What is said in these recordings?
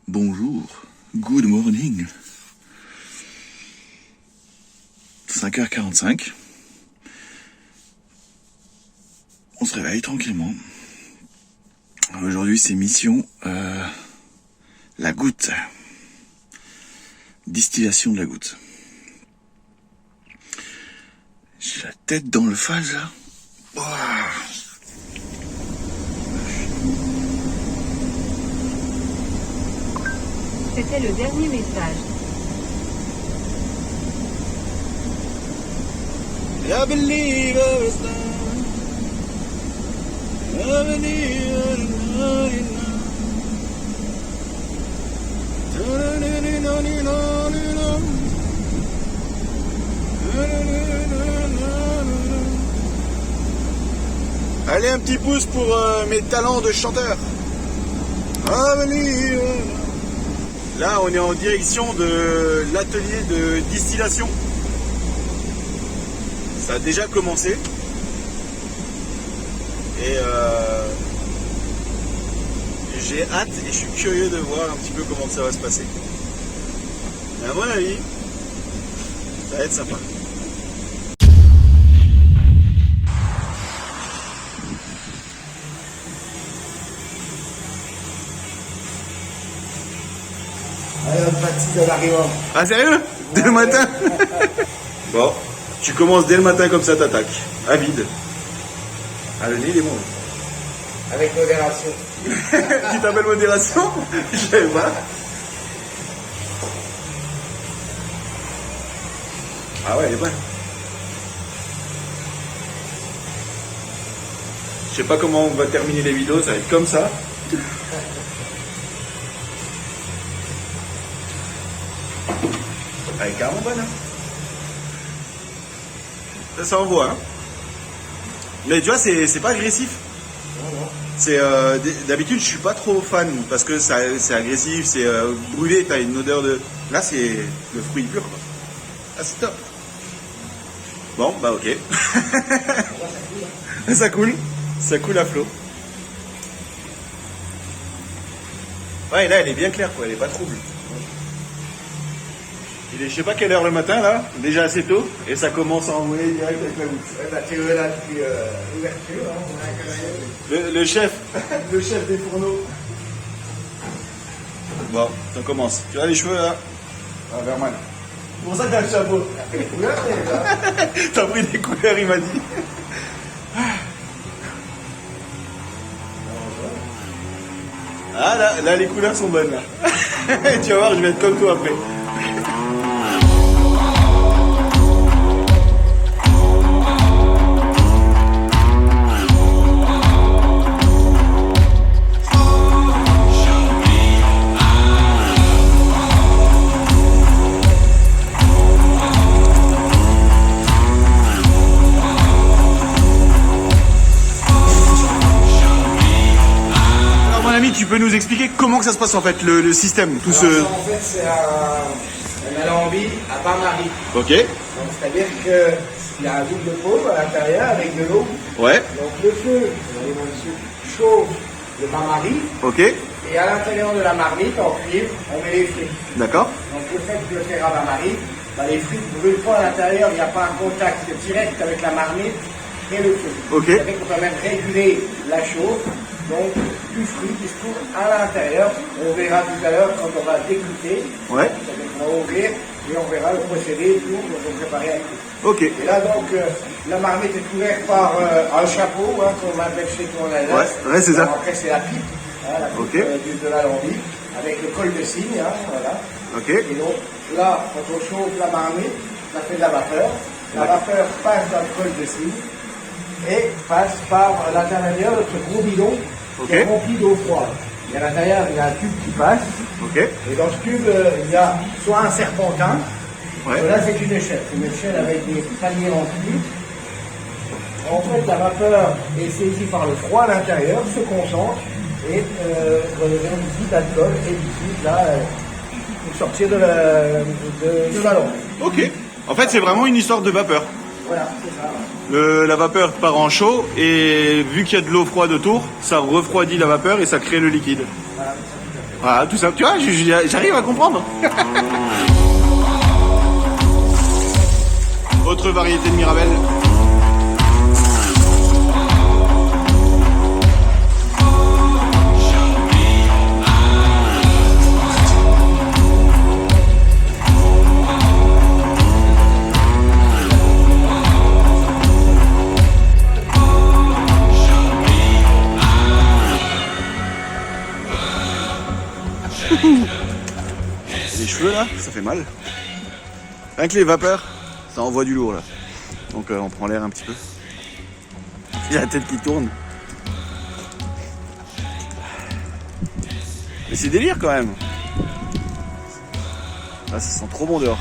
Bonjour, good morning. 5h45. On se réveille tranquillement. Aujourd'hui c'est mission la goutte. Distillation de la goutte. J'ai la tête dans le phage là. Ouah. C'était le dernier message. I believe I was done. I believe Allez, un petit pouce pour mes talents de chanteur. I believe. Là, on est en direction de l'atelier de distillation. Ça a déjà commencé. Et j'ai hâte et je suis curieux de voir un petit peu comment ça va se passer. Mais à mon avis, ça va être sympa. Allez, on fatigue en arrivant. Ah sérieux? Dès le matin? Bon, tu commences dès le matin comme ça, t'attaques. À vide. Ah, le nez il est bon. Avec modération. Tu t'appelles modération? Je savais pas. Ah ouais, elle est bonne. Je sais pas comment on va terminer les vidéos, ça va être comme ça. Elle est carrément bonne, hein. Ça envoie, hein. Mais tu vois, c'est pas agressif. C'est d'habitude, je suis pas trop fan parce que c'est agressif, c'est brûlé, t'as une odeur de. Là, c'est le fruit pur, quoi. Ah, c'est top. Bon, bah ok. Ça coule à flot. Ouais, là, elle est bien claire, quoi. Elle est pas trouble. Il est, je sais pas quelle heure le matin, là, déjà assez tôt, et ça commence à envoyer direct avec la goutte. Ouais, bah, tu es là depuis l'ouverture, hein, on a Le chef, le chef des fourneaux. Bon, ça commence. Tu as les cheveux, là? Ah, Verman. C'est pour ça que t'as le chapeau. les couleurs, t'es là. T'as pris des couleurs, il m'a dit. Ah, là, les couleurs sont bonnes, là. Tu vas voir, je vais être comme toi après. Tu peux nous expliquer comment que ça se passe en fait, le système, tout ce... Alors, ça, en fait, c'est un alambi à bain-marie. Ok. Donc, c'est-à-dire qu'il y a un double pot à l'intérieur avec de l'eau. Ouais. Donc, le feu, vous allez voir dessus, chauffe le bain-marie. Ok. Et à l'intérieur de la marmite, en cuivre, on met les frites. D'accord. Donc, le fait de le faire à bain-marie, bah, les frites ne brûlent pas à l'intérieur, il n'y a pas un contact direct avec la marmite et le feu. Ok. Ça fait qu'on peut même réguler la chauffe. Donc, du fruit qui se trouve à l'intérieur. On verra tout à l'heure quand on va dégoûter. Ouais. On va ouvrir et on verra le procédé et tout. On va préparer un coup. Ok. Et là, donc, la marmite est couverte par un chapeau, hein, qu'on appelle chez nous en Alsace. Ouais, c'est ça. Alors, après, c'est la pipe, hein, la pipe de l'alambic, avec le col de cygne, hein, voilà. Ok. Et donc, là, quand on chauffe la marmite, ça fait de la vapeur. La vapeur passe dans le col de cygne et passe par l'intérieur de ce gros bidon qui est rempli d'eau froide. Et à l'intérieur, il y a un tube qui passe. Ok. Et dans ce tube, il y a soit un serpentin, Ouais. là c'est une échelle. C'est une échelle avec des paliers remplis. En fait, la vapeur est saisie par le froid à l'intérieur, se concentre et redevient un liquide d'alcool et liquide là, pour sortir de la lampe. Ok. En fait, c'est vraiment une histoire de vapeur. Voilà, c'est ça. La vapeur part en chaud et vu qu'il y a de l'eau froide autour, ça refroidit la vapeur et ça crée le liquide. Voilà, Voilà, tout ça. Tu vois, j'arrive à comprendre. Autre variété de Mirabelle. Les cheveux là, ça fait mal. Rien que les vapeurs, ça envoie du lourd là. Donc on prend l'air un petit peu. Il y a la tête qui tourne. Mais c'est délire quand même. Ah, ça sent trop bon dehors.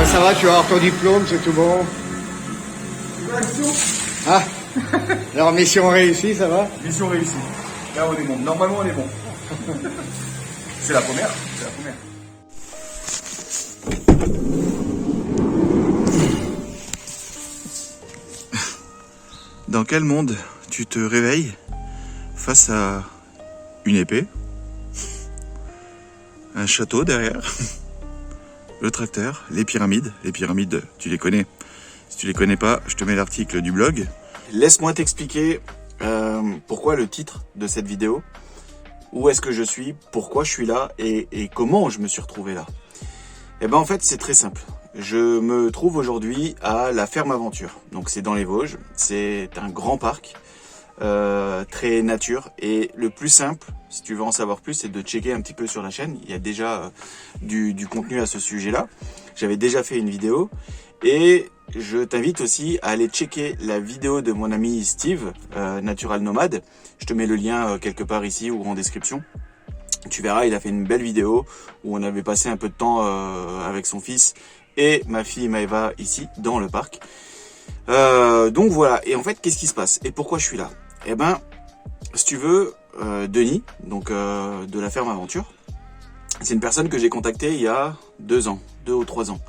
Ça va, tu vas avoir ton diplôme, c'est tout bon. Ah, alors mission réussie, ça va? Mission réussie. Là on est bon. Normalement on est bon. C'est la première. C'est la première. Dans quel monde tu te réveilles face à une épée, un château derrière, le tracteur, les pyramides. Les pyramides, tu les connais. Si tu les connais pas, je te mets l'article du blog. Laisse-moi t'expliquer pourquoi le titre de cette vidéo. Où est-ce que je suis, pourquoi je suis là et comment je me suis retrouvé là. Eh ben en fait c'est très simple. Je me trouve aujourd'hui à la Ferme Aventure. Donc c'est dans les Vosges. C'est un grand parc. Très nature, et le plus simple, si tu veux en savoir plus, c'est de checker un petit peu sur la chaîne. Il y a déjà du contenu à ce sujet là. J'avais déjà fait une vidéo, et je t'invite aussi à aller checker la vidéo de mon ami Steve, Natural Nomade. Je te mets le lien quelque part ici ou en description. Tu verras, il a fait une belle vidéo où on avait passé un peu de temps avec son fils et ma fille Maëva ici dans le parc. Donc voilà, et en fait qu'est-ce qui se passe et pourquoi je suis là? Eh ben, si tu veux, Denis, donc de la Ferme Aventure, c'est une personne que j'ai contactée il y a 2 ans, 2 ou 3 ans.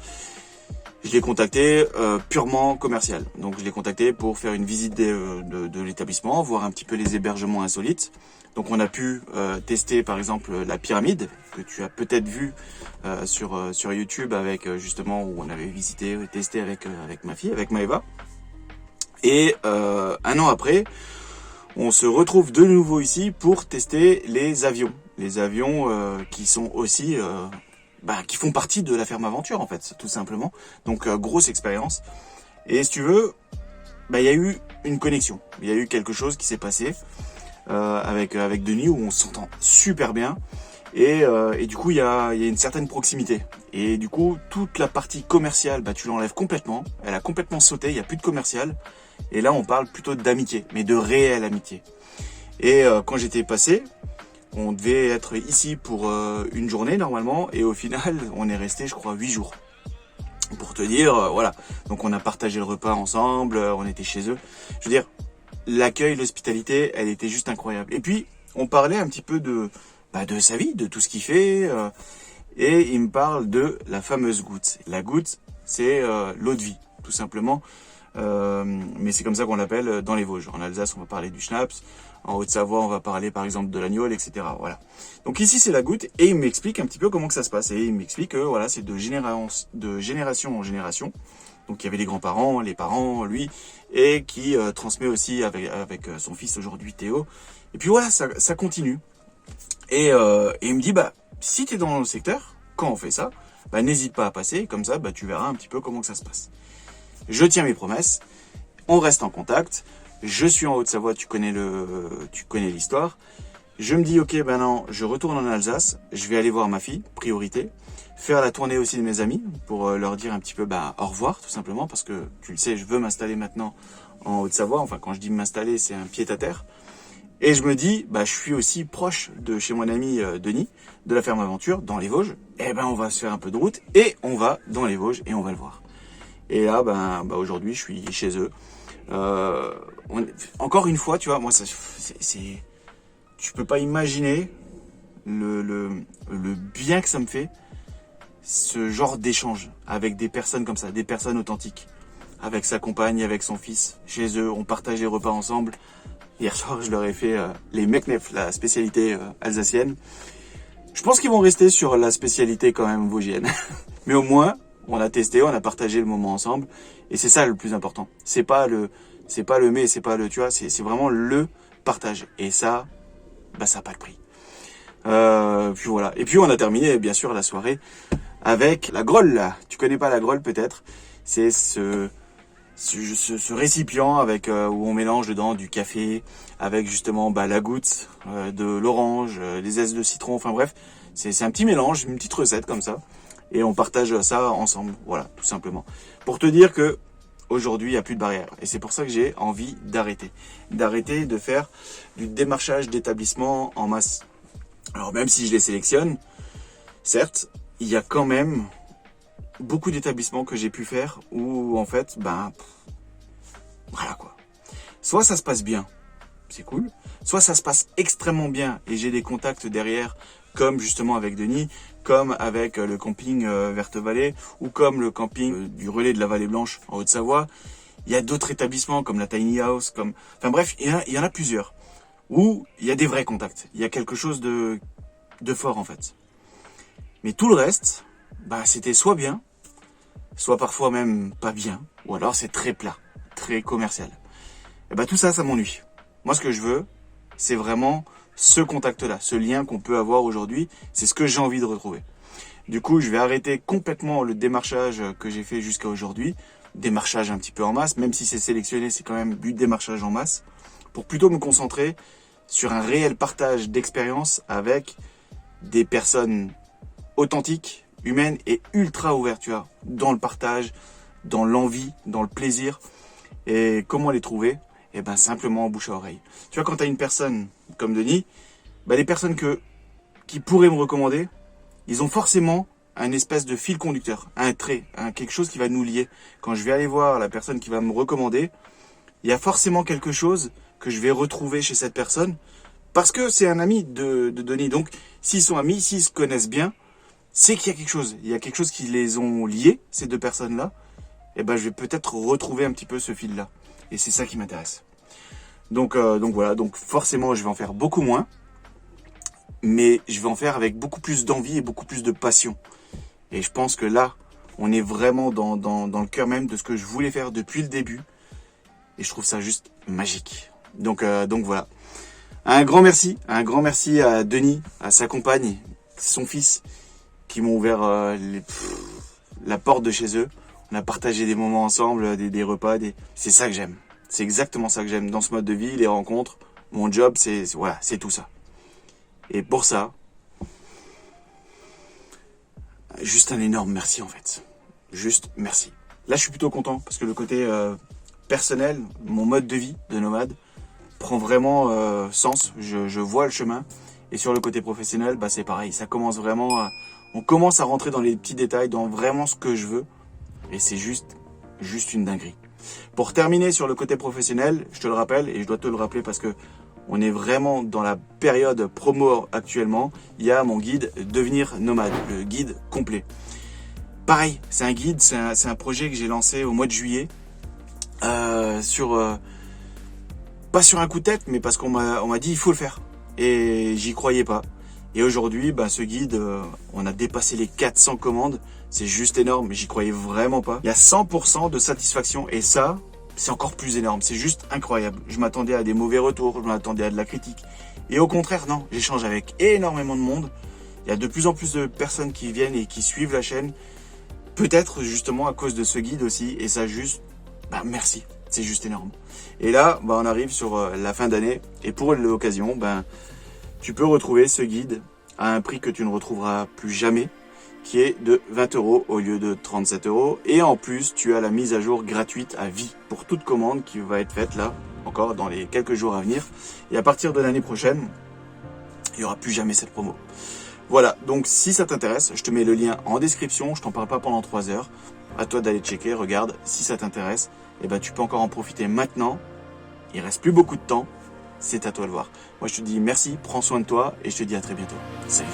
Je l'ai contacté purement commercial. Donc je l'ai contacté pour faire une visite de l'établissement, voir un petit peu les hébergements insolites. Donc on a pu tester par exemple la pyramide, que tu as peut-être vu sur YouTube, avec justement où on avait visité et testé avec ma fille, avec Maëva. Et 1 an après, on se retrouve de nouveau ici pour tester les avions. Les avions qui sont aussi, qui font partie de la Ferme Aventure en fait, tout simplement. Donc grosse expérience. Et si tu veux, il y a eu une connexion. Il y a eu quelque chose qui s'est passé avec Denis où on s'entend super bien. Et du coup, il y a une certaine proximité. Et du coup, toute la partie commerciale, tu l'enlèves complètement. Elle a complètement sauté, il n'y a plus de commercial. Et là, on parle plutôt d'amitié, mais de réelle amitié. Et quand j'étais passé, on devait être ici pour une journée normalement. Et au final, on est resté, je crois, 8 jours. Pour te dire, voilà. Donc on a partagé le repas ensemble, on était chez eux. Je veux dire, l'accueil, l'hospitalité, elle était juste incroyable. Et puis, on parlait un petit peu de sa vie, de tout ce qu'il fait. Et il me parle de la fameuse goutte. La goutte, c'est l'eau de vie, tout simplement. Mais c'est comme ça qu'on l'appelle dans les Vosges. En Alsace, on va parler du schnapps. En Haute-Savoie, on va parler par exemple de l'agneau, etc. Voilà. Donc ici, c'est la goutte. Et il m'explique un petit peu comment que ça se passe. Et il m'explique que voilà, c'est de génération en génération. Donc il y avait les grands-parents, les parents, lui, et qui transmet aussi avec son fils aujourd'hui, Théo. Et puis voilà, ça continue. Et il me dit, si tu es dans le secteur, quand on fait ça, n'hésite pas à passer. Comme ça, tu verras un petit peu comment que ça se passe. Je tiens mes promesses, on reste en contact, je suis en Haute-Savoie, tu connais l'histoire. Je me dis, ok, non, je retourne en Alsace, je vais aller voir ma fille, priorité, faire la tournée aussi de mes amis, pour leur dire un petit peu au revoir, tout simplement, parce que, tu le sais, je veux m'installer maintenant en Haute-Savoie. Enfin, quand je dis m'installer, c'est un pied-à-terre. Et je me dis, je suis aussi proche de chez mon ami Denis, de la ferme aventure, dans les Vosges. Eh ben, on va se faire un peu de route et on va dans les Vosges et on va le voir. Et là, aujourd'hui, je suis chez eux. Encore une fois, tu vois, moi, tu peux pas imaginer le bien que ça me fait, ce genre d'échange avec des personnes comme ça, des personnes authentiques, avec sa compagne, avec son fils, chez eux, on partage les repas ensemble. Hier soir, je leur ai fait les meknef, la spécialité alsacienne. Je pense qu'ils vont rester sur la spécialité quand même vosgienne. Mais au moins, on a testé, on a partagé le moment ensemble. Et c'est ça le plus important. C'est pas le mais, c'est pas le, tu vois, c'est vraiment le partage. Et ça, ça n'a pas de prix. Puis voilà. Et puis on a terminé, bien sûr, la soirée avec la grolle, là. Tu connais pas la grolle, peut-être? C'est ce récipient avec où on mélange dedans du café, avec justement la goutte, de l'orange, des zestes de citron, enfin bref, c'est un petit mélange, une petite recette comme ça, et on partage ça ensemble, voilà, tout simplement. Pour te dire que aujourd'hui, il n'y a plus de barrière, et c'est pour ça que j'ai envie d'arrêter de faire du démarchage d'établissements en masse. Alors même si je les sélectionne, certes, il y a quand même beaucoup d'établissements que j'ai pu faire où en fait, voilà quoi. Soit ça se passe bien, c'est cool. Soit ça se passe extrêmement bien et j'ai des contacts derrière, comme justement avec Denis, comme avec le camping Verte-Vallée ou comme le camping du Relais de la Vallée Blanche en Haute-Savoie. Il y a d'autres établissements comme la Tiny House, enfin bref, il y en a plusieurs où il y a des vrais contacts. Il y a quelque chose de fort en fait. Mais tout le reste, c'était soit bien, soit parfois même pas bien, ou alors c'est très plat, très commercial. Et tout ça, ça m'ennuie. Moi, ce que je veux, c'est vraiment ce contact-là, ce lien qu'on peut avoir aujourd'hui, c'est ce que j'ai envie de retrouver. Du coup, je vais arrêter complètement le démarchage que j'ai fait jusqu'à aujourd'hui, démarchage un petit peu en masse, même si c'est sélectionné, c'est quand même du démarchage en masse, pour plutôt me concentrer sur un réel partage d'expérience avec des personnes authentiques, humaine et ultra ouverte, tu vois, dans le partage, dans l'envie, dans le plaisir. Et comment les trouver? Simplement en bouche à oreille. Tu vois, quand tu as une personne comme Denis, les personnes qui pourraient me recommander, ils ont forcément un espèce de fil conducteur, un trait, quelque chose qui va nous lier. Quand je vais aller voir la personne qui va me recommander, il y a forcément quelque chose que je vais retrouver chez cette personne parce que c'est un ami de Denis. Donc, s'ils sont amis, s'ils se connaissent bien, c'est qu'il y a quelque chose. Il y a quelque chose qui les ont liés, ces deux personnes-là. Je vais peut-être retrouver un petit peu ce fil-là. Et c'est ça qui m'intéresse. Donc voilà. Donc forcément, je vais en faire beaucoup moins. Mais je vais en faire avec beaucoup plus d'envie et beaucoup plus de passion. Et je pense que là, on est vraiment dans le cœur même de ce que je voulais faire depuis le début. Et je trouve ça juste magique. Donc voilà. Un grand merci à Denis, à sa compagne, son fils, qui m'ont ouvert la porte de chez eux. On a partagé des moments ensemble, des repas. C'est ça que j'aime. C'est exactement ça que j'aime dans ce mode de vie, les rencontres. Mon job, c'est tout ça. Et pour ça, juste un énorme merci en fait. Juste merci. Là, je suis plutôt content parce que le côté personnel, mon mode de vie de nomade, prend vraiment sens. Je vois le chemin. Et sur le côté professionnel, c'est pareil. Ça commence vraiment on commence à rentrer dans les petits détails, dans vraiment ce que je veux. Et c'est juste une dinguerie. Pour terminer sur le côté professionnel, je te le rappelle, et je dois te le rappeler parce que on est vraiment dans la période promo actuellement. Il y a mon guide Devenir nomade, le guide complet. Pareil, c'est un guide, c'est un projet que j'ai lancé au mois de juillet. Pas sur un coup de tête, mais parce qu'on m'a dit il faut le faire. Et j'y croyais pas. Et aujourd'hui, ce guide, on a dépassé les 400 commandes. C'est juste énorme, mais j'y croyais vraiment pas. Il y a 100% de satisfaction. Et ça, c'est encore plus énorme. C'est juste incroyable. Je m'attendais à des mauvais retours, je m'attendais à de la critique. Et au contraire, non. J'échange avec énormément de monde. Il y a de plus en plus de personnes qui viennent et qui suivent la chaîne. Peut-être justement à cause de ce guide aussi. Et ça juste, merci. C'est juste énorme. Et là, on arrive sur la fin d'année. Et pour l'occasion, tu peux retrouver ce guide à un prix que tu ne retrouveras plus jamais, qui est de 20 € au lieu de 37 €. Et en plus, tu as la mise à jour gratuite à vie pour toute commande qui va être faite là, encore dans les quelques jours à venir. Et à partir de l'année prochaine, il n'y aura plus jamais cette promo. Voilà, donc si ça t'intéresse, je te mets le lien en description, je t'en parle pas pendant 3 heures. À toi d'aller checker, regarde, si ça t'intéresse, et ben tu peux encore en profiter maintenant. Il reste plus beaucoup de temps, c'est à toi de voir. Moi je te dis merci, prends soin de toi et je te dis à très bientôt. Salut.